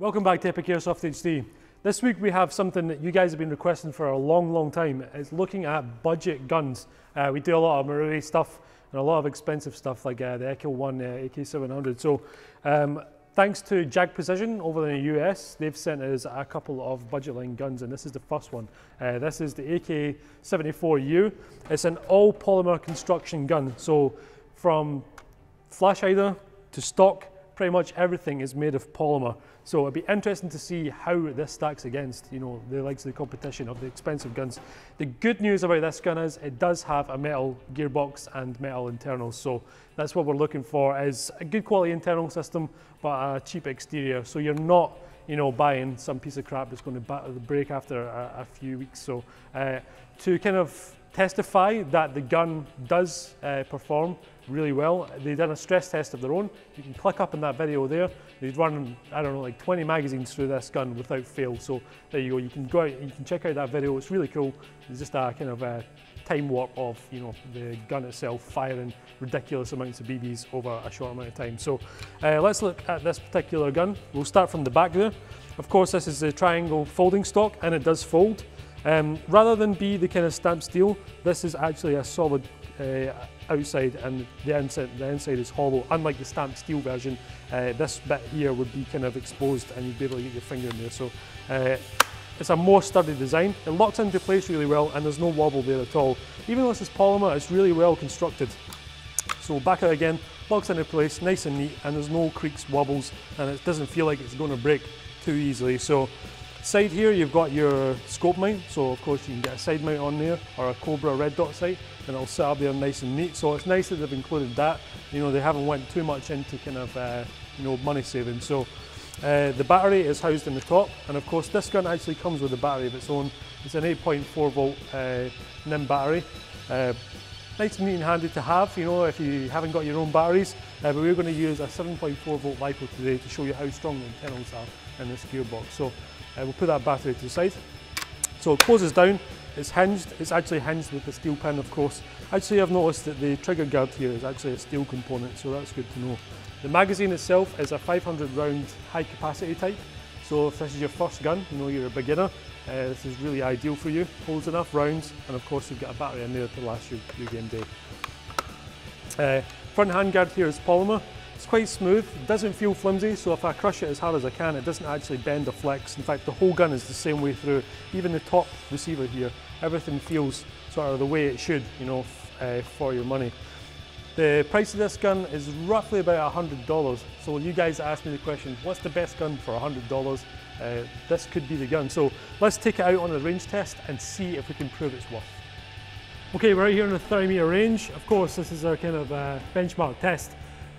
Welcome back to EpicAirsoftHD. This week we have something that you guys have been requesting for a long time. It's looking at budget guns. We do a lot of Marui stuff and a lot of expensive stuff like the Echo 1 AK700. So thanks to Jag Precision over in the US, they've sent us a couple of budget line guns, and this is the first one. This is the AK74u. It's an all polymer construction gun. So from flash hider to stock, pretty much everything is made of polymer. So it'd be interesting to see how this stacks against, the likes of the competition of the expensive guns. The good news about this gun is it does have a metal gearbox and metal internals. So that's what we're looking for, is a good quality internal system, but a cheap exterior. So you're not, buying some piece of crap that's going to break after a few weeks. So to kind of testify that the gun does perform really well, they've done a stress test of their own. You can click up in that video there. They've run, I don't know, like 20 magazines through this gun without fail. So there you go. You can go out, you can check out that video. It's really cool. It's just a kind of a time warp of the gun itself firing ridiculous amounts of BBs over a short amount of time. So let's look at this particular gun. We'll start from the back there. Of course, this is the triangle folding stock, and it does fold. Rather than be the kind of stamped steel, this is actually a solid outside, and the inside is hollow. Unlike the stamped steel version, this bit here would be kind of exposed and you'd be able to get your finger in there. So it's a more sturdy design. It locks into place really well and there's no wobble there at all. Even though this is polymer, it's really well constructed. So back out again, locks into place, nice and neat, and there's no creaks, wobbles, and it doesn't feel like it's going to break too easily. So side here you've got your scope mount, so of course you can get a side mount on there or a Cobra red dot sight, and it'll sit up there nice and neat. So it's nice that they've included that. They haven't went too much into kind of money saving. So the battery is housed in the top, and of course this gun actually comes with a battery of its own. It's an 8.4 volt NIM battery. Nice and neat and handy to have, if you haven't got your own batteries. But we're going to use a 7.4 volt LiPo today to show you how strong the internals are in this gearbox. So we'll put that battery to the side. So it closes down, it's hinged, it's actually hinged with the steel pin, of course. Actually, I've noticed that the trigger guard here is actually a steel component, so that's good to know. The magazine itself is a 500 round high capacity type. So if this is your first gun, you're a beginner, this is really ideal for you. Holds enough rounds, and of course you've got a battery in there to last your game day. Front handguard here is polymer. It's quite smooth, it doesn't feel flimsy, so if I crush it as hard as I can, it doesn't actually bend or flex. In fact, the whole gun is the same way through. Even the top receiver here, everything feels sort of the way it should, for your money. The price of this gun is roughly about $100. So you guys asked me the question, what's the best gun for $100? This could be the gun. So let's take it out on a range test and see if we can prove its worth. Okay, we're out here on a 30-meter range. Of course, this is our kind of benchmark test.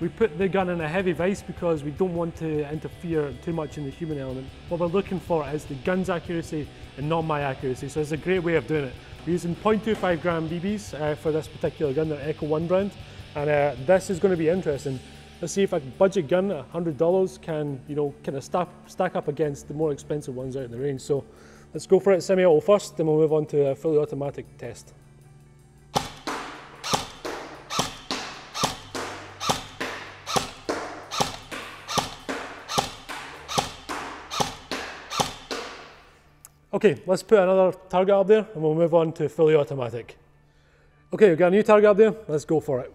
We put the gun in a heavy vise because we don't want to interfere too much in the human element. What we're looking for is the gun's accuracy and not my accuracy, so it's a great way of doing it. We're using 0.25 gram BBs for this particular gun, the Echo 1 brand, and this is going to be interesting. Let's see if a budget gun at $100 can, kind of stack up against the more expensive ones out in the range. So let's go for it semi-auto first, then we'll move on to a fully automatic test. Okay, let's put another target up there and we'll move on to fully automatic. Okay, we've got a new target up there, let's go for it.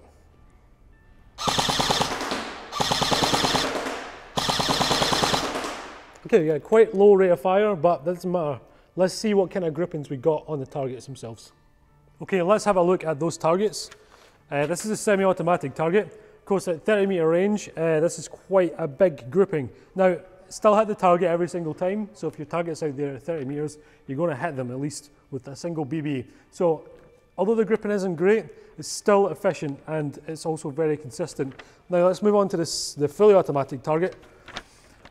Okay, we got a quite low rate of fire, but that doesn't matter. Let's see what kind of grippings we got on the targets themselves. Okay, let's have a look at those targets. This is a semi-automatic target. Of course, at 30-meter range, this is quite a big gripping. Now, still hit the target every single time, so if your target's out there at 30 meters, you're going to hit them at least with a single BB. So although the gripping isn't great, it's still efficient and it's also very consistent. Now let's move on to the fully automatic target.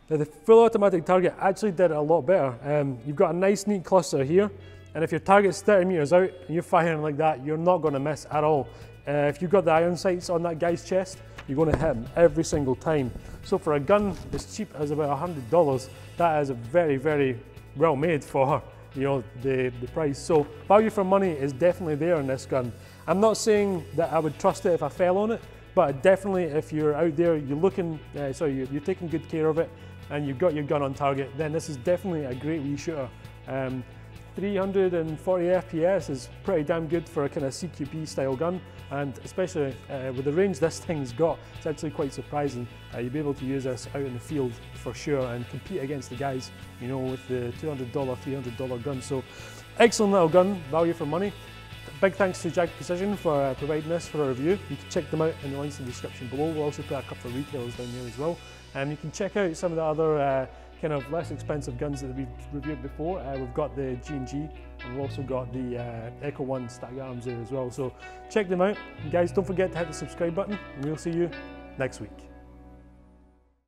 Now the fully automatic target actually did it a lot better. You've got a nice neat cluster here, and if your target's 30 meters out and you're firing like that, you're not going to miss at all. If you've got the iron sights on that guy's chest, you're going to hit him every single time. So for a gun as cheap as about $100, that is a very, very well made for the price. So value for money is definitely there in this gun. I'm not saying that I would trust it if I fell on it, but definitely if you're out there, you're looking, you're taking good care of it, and you've got your gun on target, then this is definitely a great wee shooter. 340 FPS is pretty damn good for a kind of CQB style gun, and especially with the range this thing's got, it's actually quite surprising. You'll be able to use this out in the field for sure and compete against the guys, you know, with the $200, $300 gun. So excellent little gun, value for money. Big thanks to Jag Precision for providing this for a review. You can check them out in the links in the description below. We'll also put a couple of retailers down there as well. And you can check out some of the other kind of less expensive guns that we've reviewed before. We've got the G&G, and we've also got the Echo 1 stack arms there as well. So check them out. And guys, don't forget to hit the subscribe button, and we'll see you next week.